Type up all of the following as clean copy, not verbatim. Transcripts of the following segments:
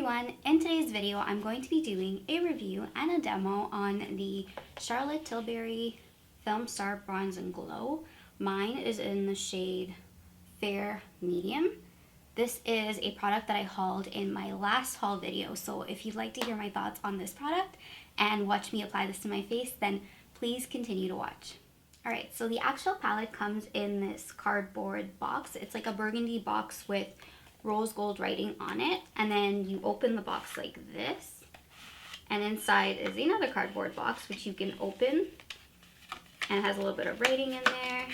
everyone, in today's video I'm going to be doing a review and a demo on the Charlotte Tilbury Filmstar Bronze and Glow. Mine is in the shade Fair Medium. This is a product that I hauled in my last haul video, so if you'd like to hear my thoughts on this product and watch me apply this to my face, then please continue to watch. Alright, so the actual palette comes in this cardboard box. It's like a burgundy box with rose gold writing on it, and then you open the box like this, and inside is another cardboard box which you can open, and it has a little bit of writing in there,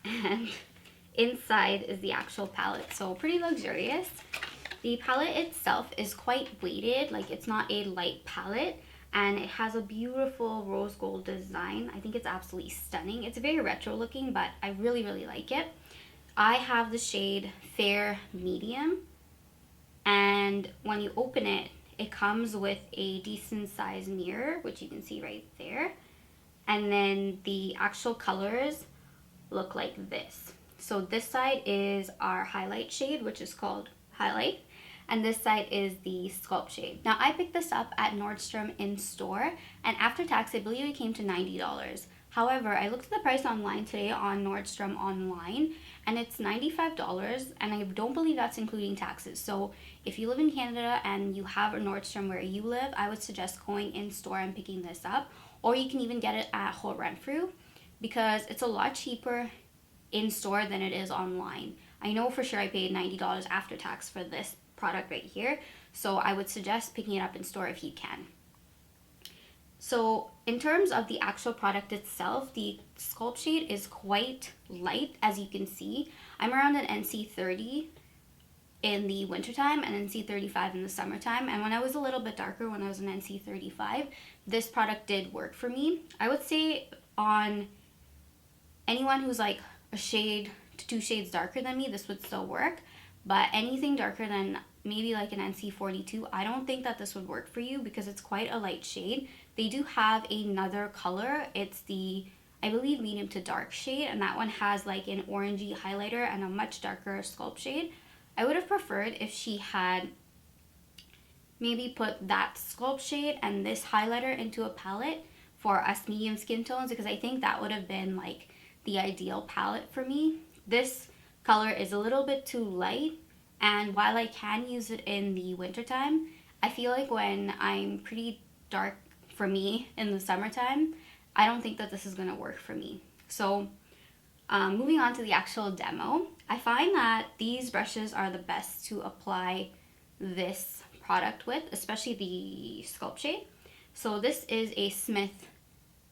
and inside is the actual palette, so pretty luxurious. The palette itself is quite weighted, like it's not a light palette, and it has a beautiful rose gold design. I think it's absolutely stunning. It's very retro looking, but I really like it. I have the shade Fair Medium, and when you open it, it comes with a decent size mirror, which you can see right there, and then the actual colors look like this. So this side is our highlight shade, which is called Highlight, and this side is the Sculpt shade. Now I picked this up at Nordstrom in store, and after tax I believe it came to $90. However, I looked at the price online today on Nordstrom online, and it's $95, and I don't believe that's including taxes. So if you live in Canada and you have a Nordstrom where you live, I would suggest going in store and picking this up, or you can even get it at Whole Renfrew, because it's a lot cheaper in store than it is online. I know for sure I paid $90 after tax for this product right here, so I would suggest picking it up in store if you can. So in terms of the actual product itself, the Sculpt shade is quite light, as you can see. I'm around an NC30 in the wintertime and NC35 in the summertime, and when I was a little bit darker, when I was an NC35, this product did work for me. I would say on anyone who's like a shade to 2 shades darker than me, this would still work, but anything darker than maybe like an NC42, I don't think that this would work for you because it's quite a light shade. They do have another color. It's the, I believe, medium to dark shade, and that one has like an orangey highlighter and a much darker Sculpt shade. I would have preferred if she had maybe put that Sculpt shade and this highlighter into a palette for us medium skin tones, because I think that would have been like the ideal palette for me. This color is a little bit too light, and while I can use it in the wintertime, I feel like when I'm pretty dark for me in the summertime, I don't think that this is going to work for me. So moving on to the actual demo, I find that these brushes are the best to apply this product with, especially the Sculpt shade. So this is a Smith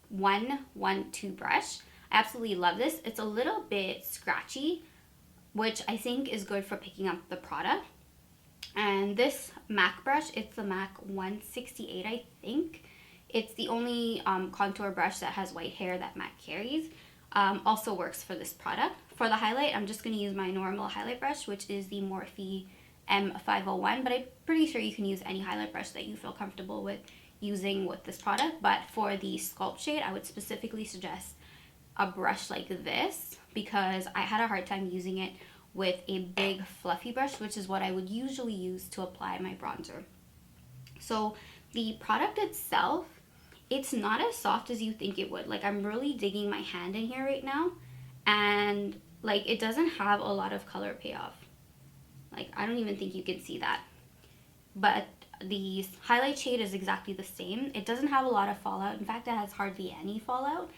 112 brush. I absolutely love this. It's a little bit scratchy, which I think is good for picking up the product. And this MAC brush, it's the MAC 168, I think. It's the only contour brush that has white hair that MAC carries. Also works for this product. For the highlight, I'm just going to use my normal highlight brush, which is the Morphe M501, but I'm pretty sure you can use any highlight brush that you feel comfortable with using with this product. But for the Sculpt shade, I would specifically suggest a brush like this, because I had a hard time using it with a big fluffy brush, which is what I would usually use to apply my bronzer. So the product itself, it's not as soft as you think it would. Like, I'm really digging my hand in here right now, and like it doesn't have a lot of color payoff. Like, I don't even think you can see that. But the highlight shade is exactly the same. It doesn't have a lot of fallout. In fact, it has hardly any fallout.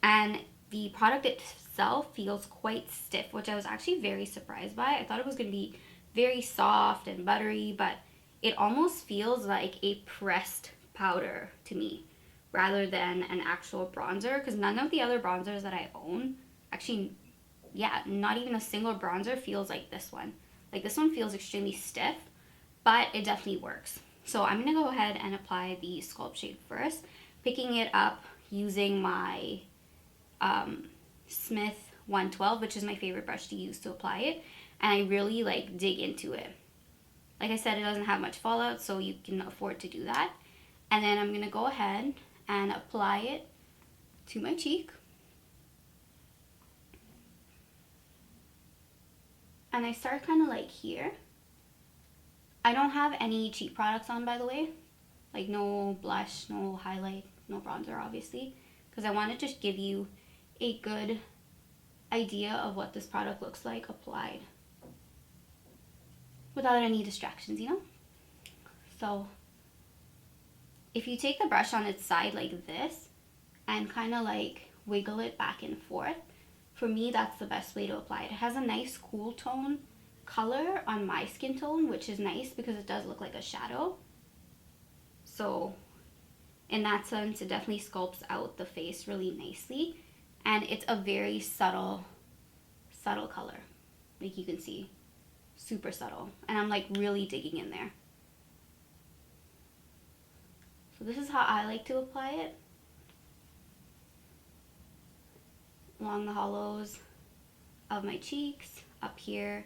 And the product itself feels quite stiff, which I was actually very surprised by. I thought it was going to be very soft and buttery, but it almost feels like a pressed powder to me rather than an actual bronzer, because none of the other bronzers that I own, actually, yeah, not even a single bronzer feels like this one. Like, this one feels extremely stiff, but it definitely works. So I'm going to go ahead and apply the Sculpt shade first, picking it up using my Smith 112, which is my favorite brush to use to apply it, and I really like dig into it. Like I said, it doesn't have much fallout, so you can afford to do that. And then I'm going to go ahead and apply it to my cheek. And I start kind of like here. I don't have any cheap products on, by the way. Like no blush, no highlight, no bronzer, obviously. Because I wanted to just give you a good idea of what this product looks like applied without any distractions, you know? So if you take the brush on its side like this and kind of like wiggle it back and forth, for me that's the best way to apply it. It has a nice cool tone color on my skin tone, which is nice because it does look like a shadow. So in that sense, it definitely sculpts out the face really nicely, and it's a very subtle color, like you can see, super subtle, and I'm like really digging in there. So this is how I like to apply it, along the hollows of my cheeks, up here.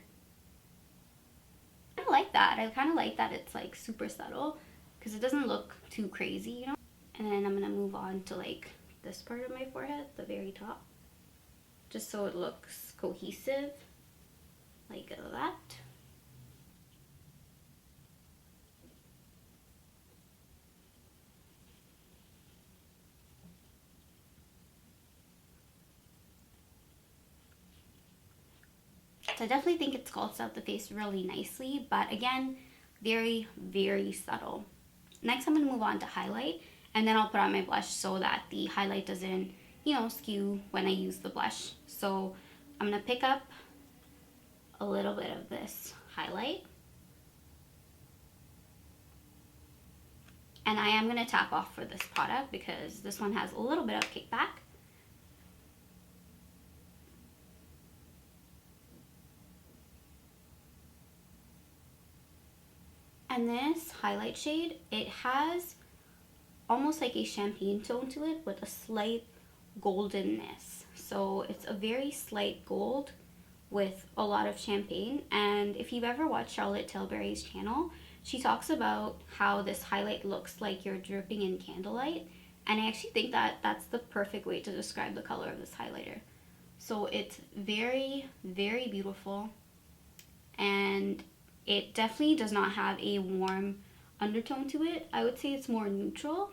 I like that. I kind of like that it's like super subtle because it doesn't look too crazy, you know? And then I'm gonna move on to like this part of my forehead, the very top, just so it looks cohesive, like that. So I definitely think it sculpts out the face really nicely, but again, very, very subtle. Next, I'm going to move on to highlight, and then I'll put on my blush so that the highlight doesn't, you know, skew when I use the blush. So I'm going to pick up a little bit of this highlight, and I am going to tap off for this product because this one has a little bit of kickback. And this highlight shade, it has almost like a champagne tone to it with a slight goldenness. So it's a very slight gold with a lot of champagne. And if you've ever watched Charlotte Tilbury's channel, she talks about how this highlight looks like you're dripping in candlelight. And I actually think that that's the perfect way to describe the color of this highlighter. So it's very, very beautiful, and it definitely does not have a warm undertone to it. I would say it's more neutral,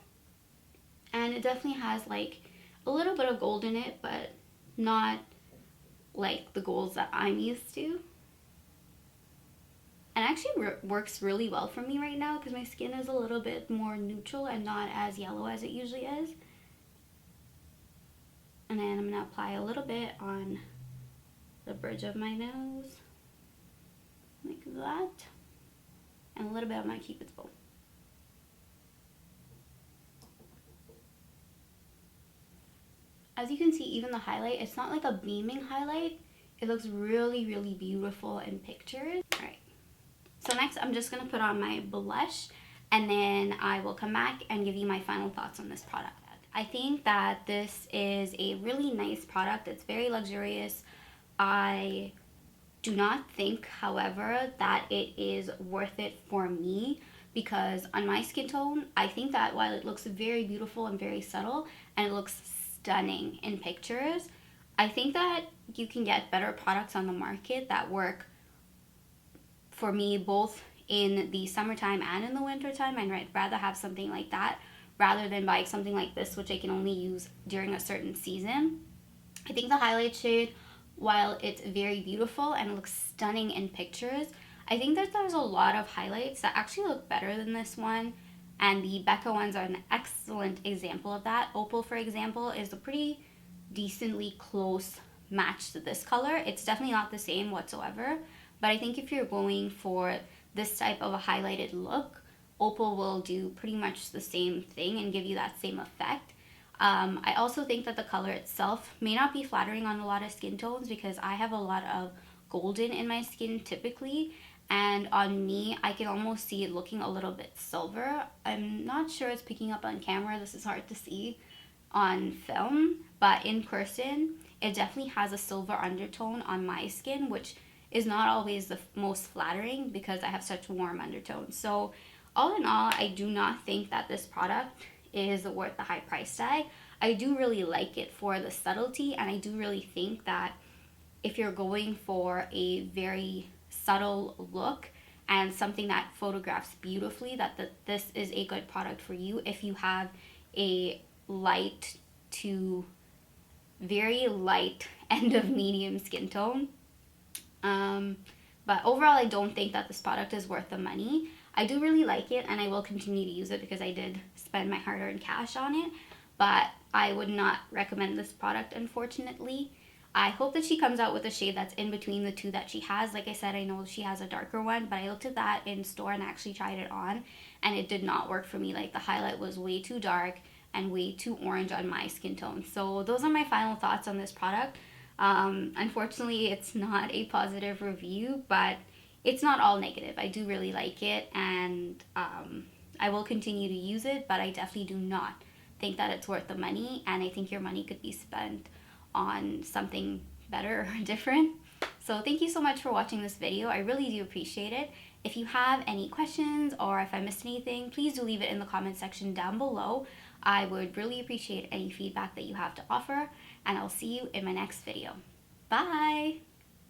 and it definitely has like a little bit of gold in it, but not like the golds that I'm used to. And actually works really well for me right now because my skin is a little bit more neutral and not as yellow as it usually is. And then I'm going to apply a little bit on the bridge of my nose, like that, and a little bit on my cupid's bow. As you can see, even the highlight, it's not like a beaming highlight. It looks really, really beautiful in pictures. All right, so next I'm just gonna put on my blush, and then I will come back and give you my final thoughts on this product. I think that this is a really nice product. It's very luxurious. I do not think, however, that it is worth it for me, because on my skin tone, I think that while it looks very beautiful and very subtle, and it looks stunning in pictures, I think that you can get better products on the market that work for me both in the summertime and in the wintertime, and I'd rather have something like that rather than buying something like this, which I can only use during a certain season. I think the highlight shade, while it's very beautiful and looks stunning in pictures, I think that there's a lot of highlights that actually look better than this one, and the Becca ones are an excellent example of that. Opal, for example, is a pretty decently close match to this color. It's definitely not the same whatsoever, but I think if you're going for this type of a highlighted look, Opal will do pretty much the same thing and give you that same effect. I also think that the color itself may not be flattering on a lot of skin tones because I have a lot of golden in my skin typically, and on me I can almost see it looking a little bit silver. I'm not sure it's picking up on camera. This is hard to see on film, but in person it definitely has a silver undertone on my skin, which is not always the most flattering because I have such warm undertones. So all in all, I do not think that this product is worth the high price tag. I do really like it for the subtlety, and I do really think that if you're going for a very subtle look and something that photographs beautifully, that this is a good product for you if you have a light to very light end of medium skin tone. But overall, I don't think that this product is worth the money. I do really like it, and I will continue to use it because I did spend my hard-earned cash on it, but I would not recommend this product, unfortunately. I hope that she comes out with a shade that's in between the two that she has. Like I said, I know she has a darker one, but I looked at that in store and actually tried it on, and it did not work for me. Like, the highlight was way too dark and way too orange on my skin tone. So those are my final thoughts on this product. Unfortunately, it's not a positive review, but it's not all negative. I do really like it, and I will continue to use it, but I definitely do not think that it's worth the money, and I think your money could be spent on something better or different. So thank you so much for watching this video. I really do appreciate it. If you have any questions or if I missed anything, please do leave it in the comment section down below. I would really appreciate any feedback that you have to offer, and I'll see you in my next video. Bye!